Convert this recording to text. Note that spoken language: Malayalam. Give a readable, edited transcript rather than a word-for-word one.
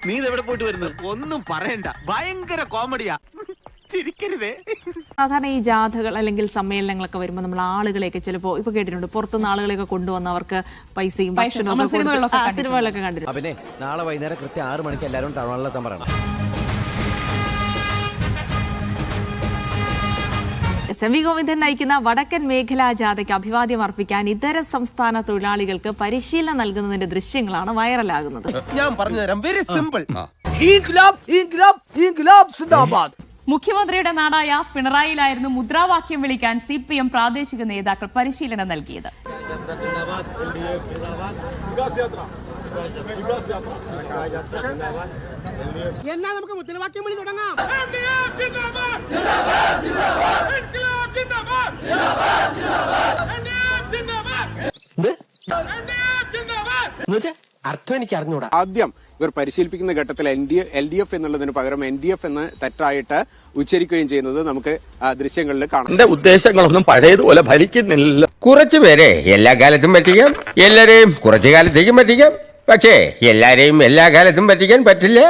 നീ ഇതെവിടെ പോയിട്ട് വരുന്നത്? ഒന്നും പറയണ്ട, ഭയങ്കര കോമഡിയാ. ചിരിക്കരുതേ. സാധാരണ ഈ ജാഥകൾ അല്ലെങ്കിൽ സമ്മേളനങ്ങളൊക്കെ വരുമ്പോൾ നമ്മൾ ആളുകളെയൊക്കെ ചിലപ്പോൾ ഇപ്പൊ കേട്ടിട്ടുണ്ട്, പുറത്തുനിന്ന് ആളുകളെയൊക്കെ കൊണ്ടുവന്ന് അവർക്ക് പൈസയും ഭക്ഷണവും സിനിമകളിലൊക്കെ കണ്ടിട്ടുണ്ട്. പിന്നെ നാളെ വൈകുന്നേരം കൃത്യം 6 മണിക്ക് എല്ലാവരും ടൗൺ ഹാളിലെത്താൻ പറയണം. എസ്.എം.വി. ഗോവിന്ദൻ നയിക്കുന്ന വടക്കൻ മേഖലാ ജാഥയ്ക്ക് അഭിവാദ്യം അർപ്പിക്കാൻ ഇതര സംസ്ഥാന തൊഴിലാളികൾക്ക് പരിശീലനം നൽകുന്നതിന്റെ ദൃശ്യങ്ങളാണ് വൈറലാകുന്നത്. ഞാൻ പറഞ്ഞുതരാം, വെരി സിമ്പിൾ. മുഖ്യമന്ത്രിയുടെ നാടായ പിണറായിലായിരുന്നു മുദ്രാവാക്യം വിളിക്കാൻ CPM പ്രാദേശിക നേതാക്കൾ പരിശീലനം നൽകിയത്. എന്നാ നമുക്ക് മുദ്രാവാക്യം വിളി തുടങ്ങാം. അർത്ഥം എനിക്ക് അറിഞ്ഞൂടാ. ആദ്യം ഇവർ പരിശീലിപ്പിക്കുന്ന ഘട്ടത്തിൽ LDF എന്നുള്ളതിന് പകരം NDF എന്ന് തെറ്റായിട്ട് ഉച്ചരിക്കുകയും ചെയ്യുന്നത് നമുക്ക് ദൃശ്യങ്ങളിൽ കാണാം. എന്റെ ഉദ്ദേശങ്ങളൊന്നും പഴയതുപോലെ ഫലിക്കുന്നില്ല. കുറച്ചുപേരെ എല്ലാ കാലത്തും പറ്റിക്കാം, എല്ലാരെയും കുറച്ചു കാലത്തേക്കും പറ്റിക്കാം. പക്ഷേ എല്ലാരെയും എല്ലാ കാലത്തും പറ്റിക്കാൻ പറ്റില്ല.